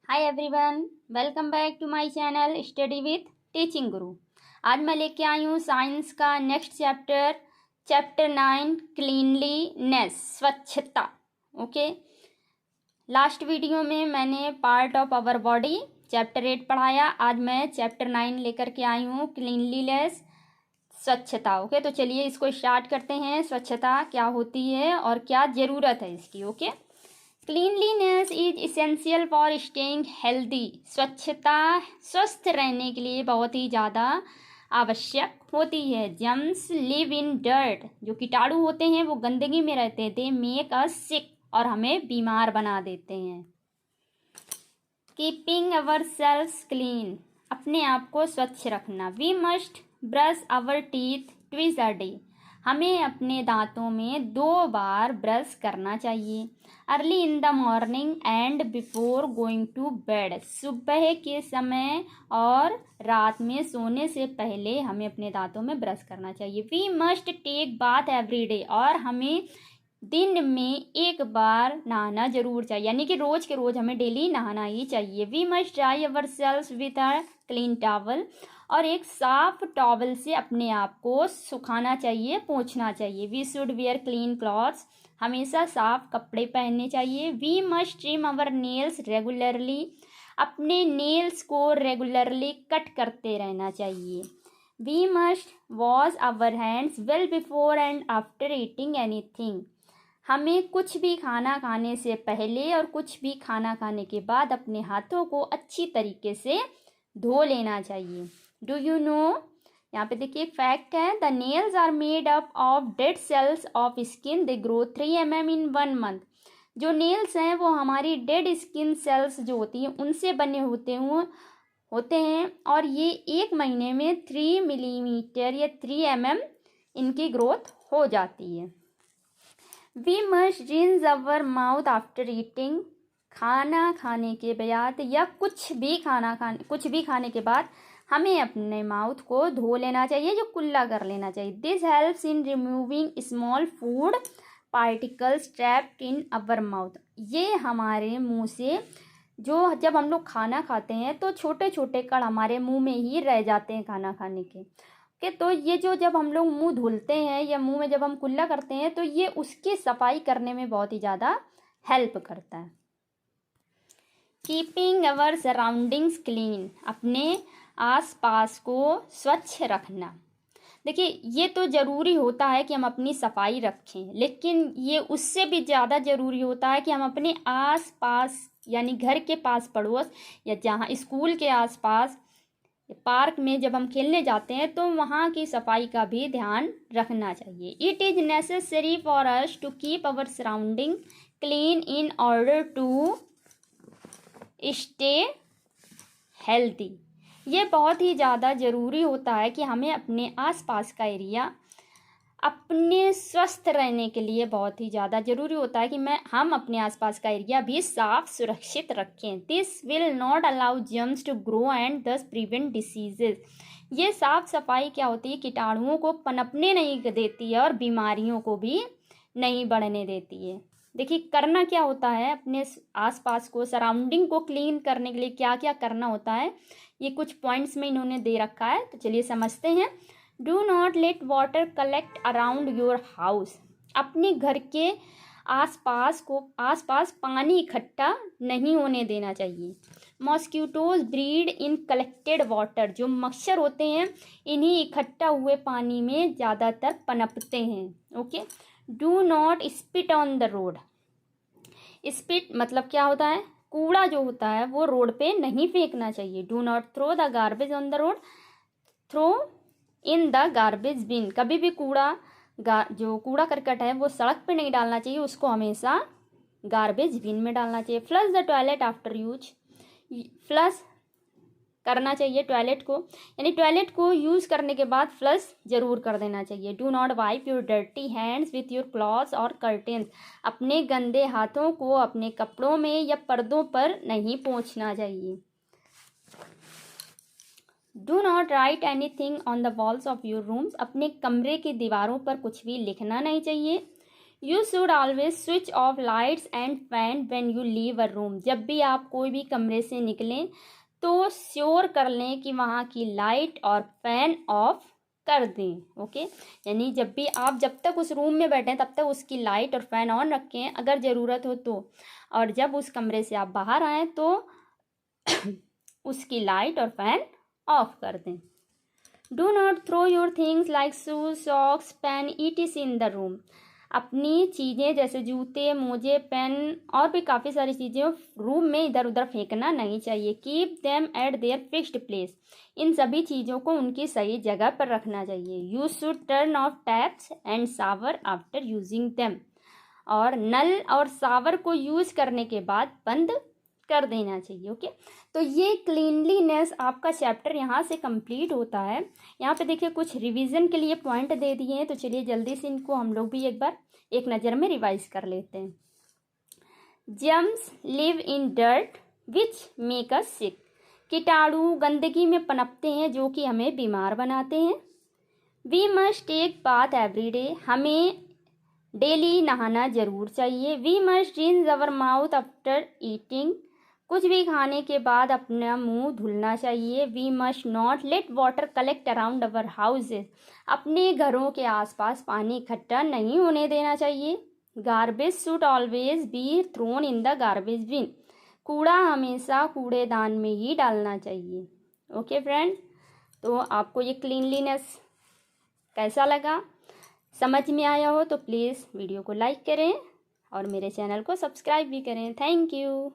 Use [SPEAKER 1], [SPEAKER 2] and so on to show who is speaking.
[SPEAKER 1] Hi everyone, welcome back to my channel study with teaching guru. आज मैं लेके आई हूँ साइंस का नेक्स्ट चैप्टर, चैप्टर 9 क्लीनलीनेस, स्वच्छता। ओके, लास्ट वीडियो में मैंने part of our body chapter 8 पढ़ाया। आज मैं चैप्टर 9 लेकर के आई हूँ, क्लीनलीनेस, स्वच्छता। ओके, तो चलिए इसको स्टार्ट करते हैं। स्वच्छता क्या होती है और क्या ज़रूरत है इसकी। Okay, cleanliness is essential for staying healthy. स्वच्छता स्वस्थ रहने के लिए बहुत ही ज़्यादा आवश्यक होती है। जर्म्स लिव इन डर्ट, जो कीटाणु होते हैं वो गंदगी में रहते हैं। दे मेक अस सिक, और हमें बीमार बना देते हैं। कीपिंग अवर सेल्व्स क्लीन, अपने आप को स्वच्छ रखना। We must brush our teeth twice a day, हमें अपने दांतों में 2 बार ब्रश करना चाहिए। Early in the morning and before going to bed, सुबह के समय और रात में सोने से पहले हमें अपने दांतों में ब्रश करना चाहिए। We must take bath every day, और हमें दिन में 1 बार नहाना जरूर चाहिए, यानी कि रोज के रोज हमें डेली नहाना ही चाहिए। We must dry ourselves with a clean towel, और एक साफ टॉवल से अपने आप को सुखाना चाहिए, पोंछना चाहिए। We should wear clean clothes, हमेशा साफ कपड़े पहनने चाहिए। We must trim our nails regularly, अपने नेल्स को रेगुलरली कट करते रहना चाहिए। We must wash our hands well before and after eating anything, हमें कुछ भी खाना खाने से पहले और कुछ भी खाना खाने के बाद अपने हाथों को अच्छी तरीके से धो लेना चाहिए। डू यू नो, यहाँ पे देखिए फैक्ट है, the nails are made up of dead cells of skin, they grow 3 mm in 1 month। जो नेल्स हैं वो हमारी डेड स्किन सेल्स जो होती हैं उनसे बने होते हैं, और ये 1 महीने में 3 मिलीमीटर या 3 mm इनकी ग्रोथ हो जाती है। We must rinse our mouth after eating, खाना खाने के बाद या कुछ भी खाने के बाद हमें अपने माउथ को धो लेना चाहिए, जो कुल्ला कर लेना चाहिए। This helps in removing small food particles trapped in our mouth, ये हमारे मुंह से जो जब हम लोग खाना खाते हैं तो छोटे छोटे कण हमारे मुंह में ही रह जाते हैं खाना खाने के तो ये जो जब हम लोग मुंह धुलते हैं या मुंह में जब हम कुल्ला करते हैं तो ये उसकी सफाई करने में बहुत ही ज़्यादा हेल्प करता है। कीपिंग अवर सराउंडिंग्स क्लीन, अपने आसपास को स्वच्छ रखना। देखिए ये तो ज़रूरी होता है कि हम अपनी सफाई रखें, लेकिन ये उससे भी ज़्यादा ज़रूरी होता है कि हम अपने आसपास, यानी घर के पास पड़ोस या जहाँ स्कूल के आसपास, पार्क में जब हम खेलने जाते हैं तो वहाँ की सफाई का भी ध्यान रखना चाहिए। It is necessary for us to keep our surrounding clean in order to stay healthy, ये बहुत ही ज़्यादा ज़रूरी होता है कि हमें अपने आसपास का एरिया अपने स्वस्थ रहने के लिए बहुत ही ज़्यादा ज़रूरी होता है कि हम अपने आसपास का एरिया भी साफ सुरक्षित रखें। This will not allow germs to grow and thus prevent diseases, ये साफ सफाई क्या होती है, कीटाणुओं को पनपने नहीं देती है और बीमारियों को भी नहीं बढ़ने देती है। देखिए करना क्या होता है, अपने आसपास को, सराउंडिंग को क्लीन करने के लिए क्या क्या करना होता है, ये कुछ पॉइंट्स में इन्होंने दे रखा है, तो चलिए समझते हैं। Do not let water collect around your house, अपने घर के आसपास पानी इकट्ठा नहीं होने देना चाहिए। मॉस्किटोज ब्रीड इन कलेक्टेड वाटर, जो मच्छर होते हैं इन्हीं इकट्ठा हुए पानी में ज़्यादातर पनपते हैं। Okay, do not spit on the road, spit मतलब क्या होता है, कूड़ा जो होता है वो रोड पे नहीं फेंकना चाहिए। Do not throw the garbage on the road, throw in the garbage bin, कभी भी जो कूड़ा करकट है वो सड़क पे नहीं डालना चाहिए, उसको हमेशा गार्बेज बिन में डालना चाहिए। Flush the toilet after use, flush करना चाहिए टॉयलेट को, यानी टॉयलेट को यूज़ करने के बाद फ्लश जरूर कर देना चाहिए। Do not wipe your dirty hands with your clothes और कर्टेंस, अपने गंदे हाथों को अपने कपड़ों में या पर्दों पर नहीं पोंछना चाहिए। Do not right anything on the walls of your rooms, अपने कमरे की दीवारों पर कुछ भी लिखना नहीं चाहिए। You should always switch off lights and fan when you leave a room. जब भी आप कोई भी कमरे से निकलें तो श्योर कर लें कि वहाँ की लाइट और फैन ऑफ कर दें। ओके, यानी जब तक उस रूम में बैठें तब तक उसकी लाइट और फैन ऑन रखें अगर ज़रूरत हो तो, और जब उस कमरे से आप बाहर आएँ तो उसकी लाइट और फैन ऑफ कर दें। Do not throw your things like shoes, socks, pen ETC in the room. अपनी चीज़ें जैसे जूते, मोजे, पेन और भी काफ़ी सारी चीज़ें रूम में इधर उधर फेंकना नहीं चाहिए। Keep them at there fixed place. इन सभी चीज़ों को उनकी सही जगह पर रखना चाहिए। You should turn off taps and shower after using them. और नल और शावर को यूज़ करने के बाद बंद कर देना चाहिए। ओके, तो ये क्लीनलीनेस आपका चैप्टर यहाँ से कंप्लीट होता है। यहाँ पे देखिए कुछ रिवीजन के लिए पॉइंट दे दिए हैं, तो चलिए जल्दी से इनको हम लोग भी एक बार एक नज़र में रिवाइज कर लेते हैं। Germs live in dirt which make us sick. कीटाणु गंदगी में पनपते हैं जो कि हमें बीमार बनाते हैं। We must take bath every day. हमें डेली नहाना जरूर चाहिए। We must rinse our mouth after eating. कुछ भी खाने के बाद अपना मुंह धुलना चाहिए। We must not let water collect around our houses. अपने घरों के आसपास पानी इकट्ठा नहीं होने देना चाहिए। Garbage should always be thrown in the garbage bin. कूड़ा हमेशा कूड़ेदान में ही डालना चाहिए। ओके फ्रेंड, तो आपको ये क्लीनलीनेस कैसा लगा, समझ में आया हो तो प्लीज़ वीडियो को लाइक करें और मेरे चैनल को सब्सक्राइब भी करें। Thank you.